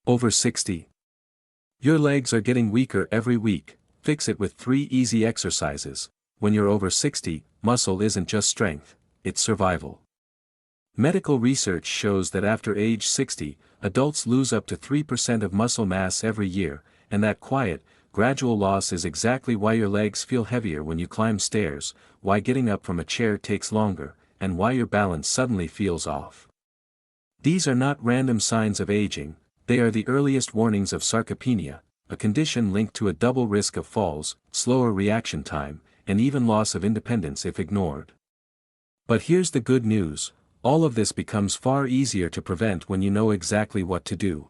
Over 60. Your legs are getting weaker every week. Fix it with 3 easy exercises. When you're over 60, muscle isn't just strength, it's survival. Medical research shows that after age 60, adults lose up to 3% of muscle mass every year, and that quiet, gradual loss is exactly why your legs feel heavier when you climb stairs, why getting up from a chair takes longer, and why your balance suddenly feels off. These are not random signs of aging, they are the earliest warnings of sarcopenia, a condition linked to a double risk of falls, slower reaction time, and even loss of independence if ignored. But here's the good news, all of this becomes far easier to prevent when you know exactly what to do.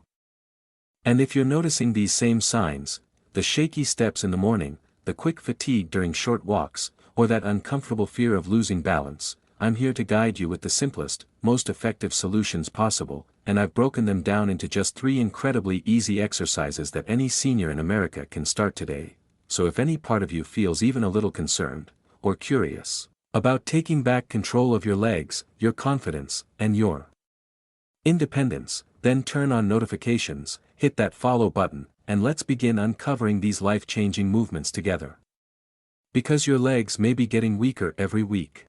And if you're noticing these same signs, the shaky steps in the morning, the quick fatigue during short walks, or that uncomfortable fear of losing balance, I'm here to guide you with the simplest, most effective solutions possible, and I've broken them down into just 3 incredibly easy exercises that any senior in America can start today. So if any part of you feels even a little concerned, or curious, about taking back control of your legs, your confidence, and your independence, then turn on notifications, hit that follow button, and let's begin uncovering these life-changing movements together. Because your legs may be getting weaker every week.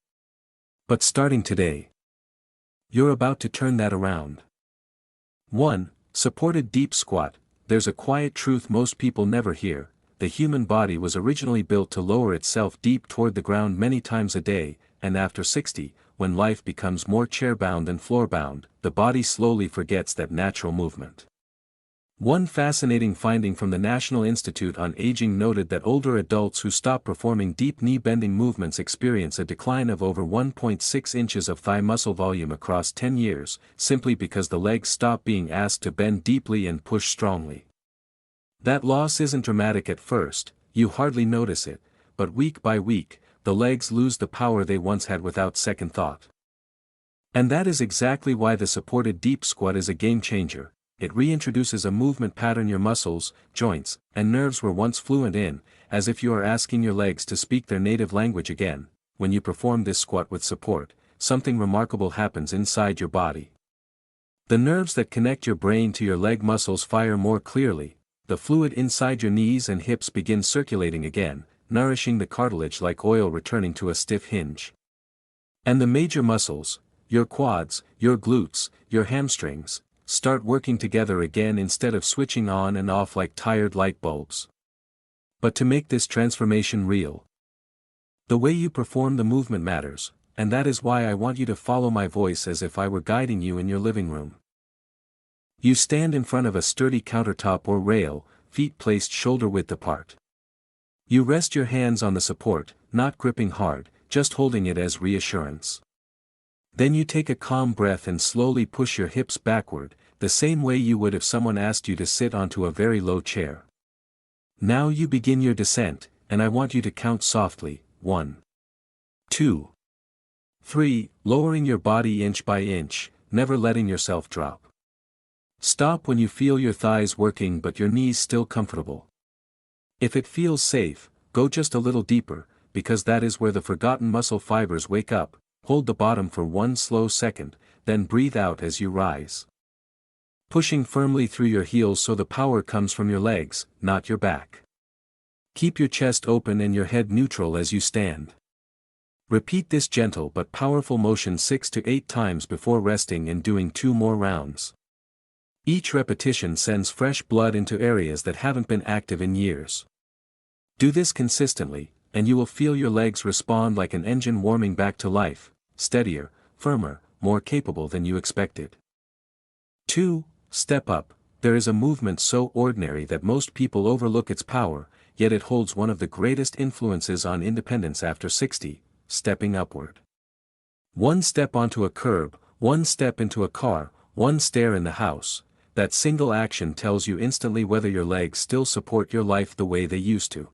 But starting today, you're about to turn that around. 1. Supported deep squat. There's a quiet truth most people never hear. The human body was originally built to lower itself deep toward the ground many times a day, and after 60, when life becomes more chair-bound than floor-bound, the body slowly forgets that natural movement. One fascinating finding from the National Institute on Aging noted that older adults who stop performing deep knee-bending movements experience a decline of over 1.6 inches of thigh muscle volume across 10 years, simply because the legs stop being asked to bend deeply and push strongly. That loss isn't dramatic at first, you hardly notice it, but week by week, the legs lose the power they once had without second thought. And that is exactly why the supported deep squat is a game changer. It reintroduces a movement pattern your muscles, joints, and nerves were once fluent in, as if you are asking your legs to speak their native language again. When you perform this squat with support, something remarkable happens inside your body. The nerves that connect your brain to your leg muscles fire more clearly, the fluid inside your knees and hips begins circulating again, nourishing the cartilage like oil returning to a stiff hinge. And the major muscles, your quads, your glutes, your hamstrings, start working together again instead of switching on and off like tired light bulbs. But to make this transformation real, the way you perform the movement matters, and that is why I want you to follow my voice as if I were guiding you in your living room. You stand in front of a sturdy countertop or rail, feet placed shoulder-width apart. You rest your hands on the support, not gripping hard, just holding it as reassurance. Then you take a calm breath and slowly push your hips backward, the same way you would if someone asked you to sit onto a very low chair. Now you begin your descent, and I want you to count softly, 1, 2, 3, lowering your body inch by inch, never letting yourself drop. Stop when you feel your thighs working but your knees still comfortable. If it feels safe, go just a little deeper, because that is where the forgotten muscle fibers wake up. Hold the bottom for 1 slow second, then breathe out as you rise. Pushing firmly through your heels so the power comes from your legs, not your back. Keep your chest open and your head neutral as you stand. Repeat this gentle but powerful motion 6 to 8 times before resting and doing 2 more rounds. Each repetition sends fresh blood into areas that haven't been active in years. Do this consistently, and you will feel your legs respond like an engine warming back to life, steadier, firmer, more capable than you expected. 2. Step up. There is a movement so ordinary that most people overlook its power, yet it holds one of the greatest influences on independence after 60, stepping upward. 1 step onto a curb, 1 step into a car, 1 stair in the house. That single action tells you instantly whether your legs still support your life the way they used to.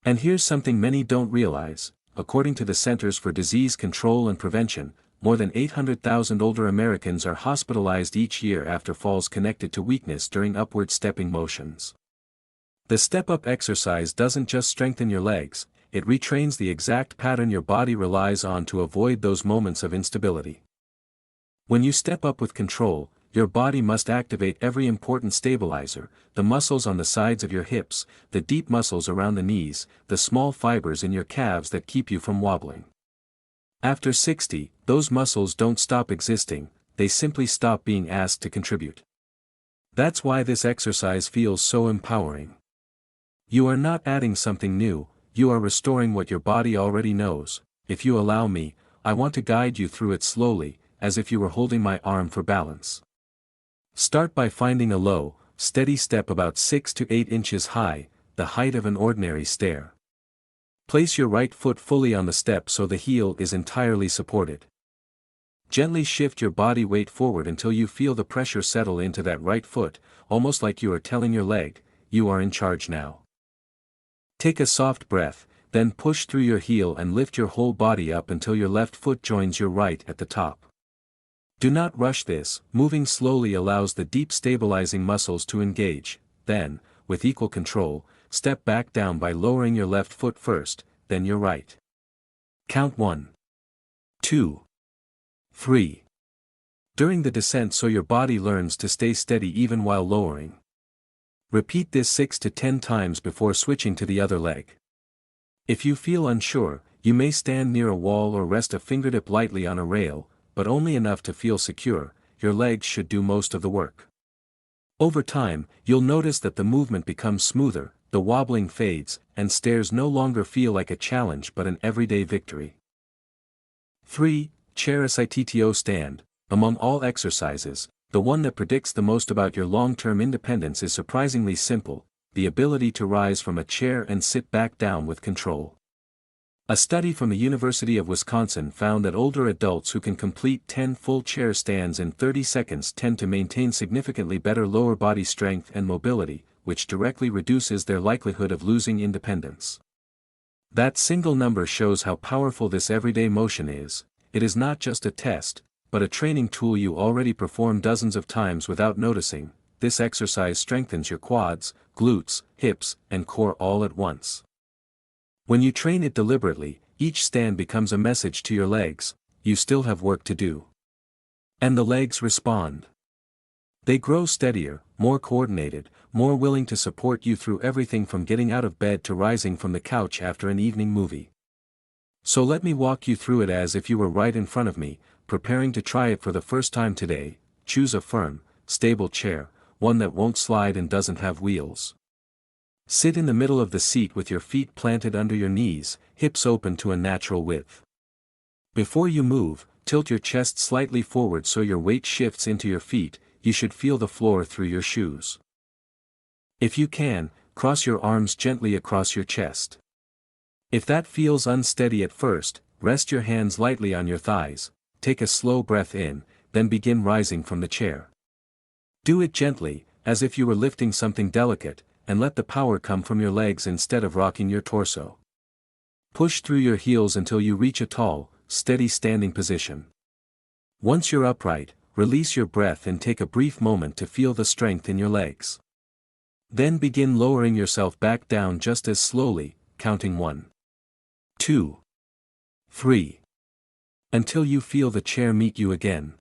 And here's something many don't realize. According to the Centers for Disease Control and Prevention, more than 800,000 older Americans are hospitalized each year after falls connected to weakness during upward stepping motions. The step-up exercise doesn't just strengthen your legs, it retrains the exact pattern your body relies on to avoid those moments of instability. When you step up with control, your body must activate every important stabilizer, the muscles on the sides of your hips, the deep muscles around the knees, the small fibers in your calves that keep you from wobbling. After 60, those muscles don't stop existing, they simply stop being asked to contribute. That's why this exercise feels so empowering. You are not adding something new, you are restoring what your body already knows. If you allow me, I want to guide you through it slowly, as if you were holding my arm for balance. Start by finding a low, steady step about 6 to 8 inches high, the height of an ordinary stair. Place your right foot fully on the step so the heel is entirely supported. Gently shift your body weight forward until you feel the pressure settle into that right foot, almost like you are telling your leg, you are in charge now. Take a soft breath, then push through your heel and lift your whole body up until your left foot joins your right at the top. Do not rush this, moving slowly allows the deep stabilizing muscles to engage, then, with equal control, step back down by lowering your left foot first, then your right. Count 1, 2, 3. During the descent so your body learns to stay steady even while lowering. Repeat this 6 to 10 times before switching to the other leg. If you feel unsure, you may stand near a wall or rest a fingertip lightly on a rail, but only enough to feel secure. Your legs should do most of the work. Over time, you'll notice that the movement becomes smoother, the wobbling fades, and stairs no longer feel like a challenge but an everyday victory. 3. Chair SITTO stand. Among all exercises, the one that predicts the most about your long-term independence is surprisingly simple, the ability to rise from a chair and sit back down with control. A study from the University of Wisconsin found that older adults who can complete 10 full chair stands in 30 seconds tend to maintain significantly better lower body strength and mobility, which directly reduces their likelihood of losing independence. That single number shows how powerful this everyday motion is. It is not just a test, but a training tool you already perform dozens of times without noticing. This exercise strengthens your quads, glutes, hips, and core all at once. When you train it deliberately, each stand becomes a message to your legs, you still have work to do. And the legs respond. They grow steadier, more coordinated, more willing to support you through everything from getting out of bed to rising from the couch after an evening movie. So let me walk you through it as if you were right in front of me, preparing to try it for the first time today. Choose a firm, stable chair, one that won't slide and doesn't have wheels. Sit in the middle of the seat with your feet planted under your knees, hips open to a natural width. Before you move, tilt your chest slightly forward so your weight shifts into your feet. You should feel the floor through your shoes. If you can, cross your arms gently across your chest. If that feels unsteady at first, rest your hands lightly on your thighs, take a slow breath in, then begin rising from the chair. Do it gently, as if you were lifting something delicate, and let the power come from your legs instead of rocking your torso. Push through your heels until you reach a tall, steady standing position. Once you're upright, release your breath and take a brief moment to feel the strength in your legs. Then begin lowering yourself back down just as slowly, counting 1, 2, 3. Until you feel the chair meet you again.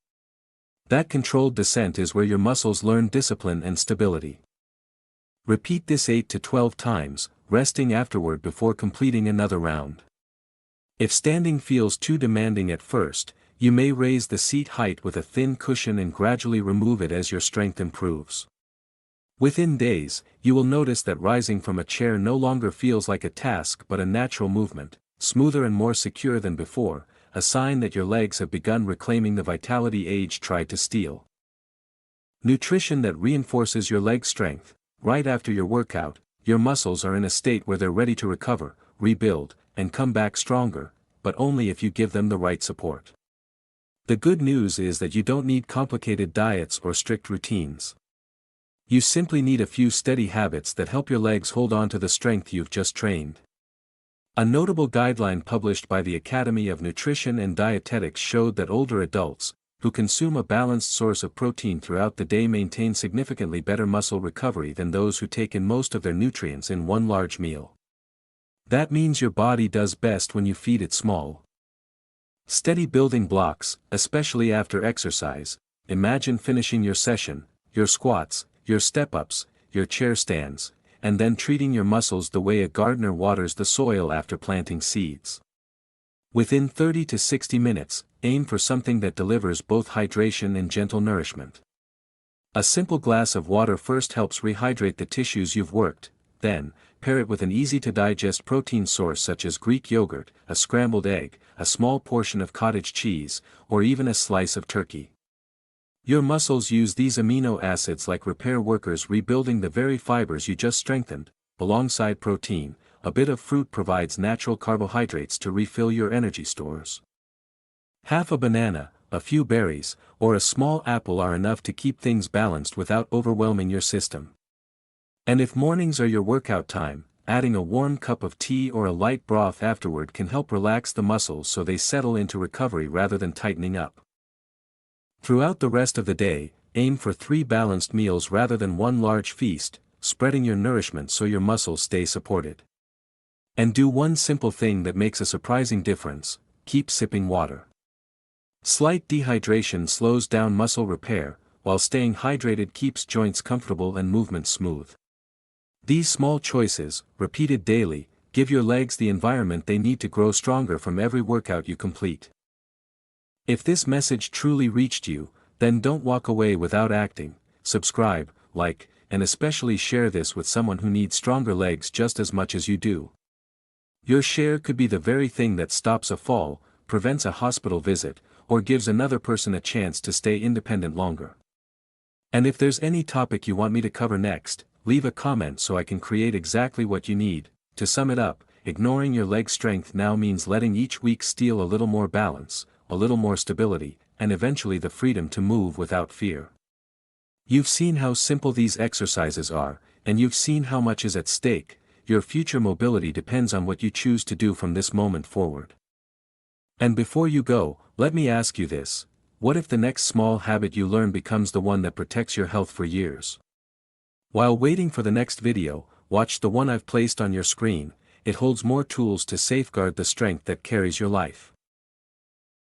That controlled descent is where your muscles learn discipline and stability. Repeat this 8 to 12 times, resting afterward before completing another round. If standing feels too demanding at first, you may raise the seat height with a thin cushion and gradually remove it as your strength improves. Within days, you will notice that rising from a chair no longer feels like a task but a natural movement, smoother and more secure than before, a sign that your legs have begun reclaiming the vitality age tried to steal. Nutrition that reinforces your leg strength. Right after your workout, your muscles are in a state where they're ready to recover, rebuild, and come back stronger, but only if you give them the right support. The good news is that you don't need complicated diets or strict routines. You simply need a few steady habits that help your legs hold on to the strength you've just trained. A notable guideline published by the Academy of Nutrition and Dietetics showed that older adults, who consume a balanced source of protein throughout the day maintain significantly better muscle recovery than those who take in most of their nutrients in one large meal. That means your body does best when you feed it small, steady building blocks, especially after exercise. imagine finishing your session, your squats, your step-ups, your chair stands, and then treating your muscles the way a gardener waters the soil after planting seeds. Within 30 to 60 minutes, aim for something that delivers both hydration and gentle nourishment. A simple glass of water first helps rehydrate the tissues you've worked, then, pair it with an easy-to-digest protein source such as Greek yogurt, a scrambled egg, a small portion of cottage cheese, or even a slice of turkey. Your muscles use these amino acids like repair workers, rebuilding the very fibers you just strengthened. Alongside protein, a bit of fruit provides natural carbohydrates to refill your energy stores. Half a banana, a few berries, or a small apple are enough to keep things balanced without overwhelming your system. And if mornings are your workout time, adding a warm cup of tea or a light broth afterward can help relax the muscles so they settle into recovery rather than tightening up. Throughout the rest of the day, aim for 3 balanced meals rather than one large feast, spreading your nourishment so your muscles stay supported. And do one simple thing that makes a surprising difference: keep sipping water. Slight dehydration slows down muscle repair, while staying hydrated keeps joints comfortable and movement smooth. These small choices, repeated daily, give your legs the environment they need to grow stronger from every workout you complete. If this message truly reached you, then don't walk away without acting. Subscribe, like, and especially share this with someone who needs stronger legs just as much as you do. Your share could be the very thing that stops a fall, prevents a hospital visit, or gives another person a chance to stay independent longer. And if there's any topic you want me to cover next, leave a comment so I can create exactly what you need. To sum it up, ignoring your leg strength now means letting each week steal a little more balance, a little more stability, and eventually the freedom to move without fear. You've seen how simple these exercises are, and you've seen how much is at stake. Your future mobility depends on what you choose to do from this moment forward. And before you go, let me ask you this: what if the next small habit you learn becomes the one that protects your health for years? While waiting for the next video, watch the one I've placed on your screen. It holds more tools to safeguard the strength that carries your life.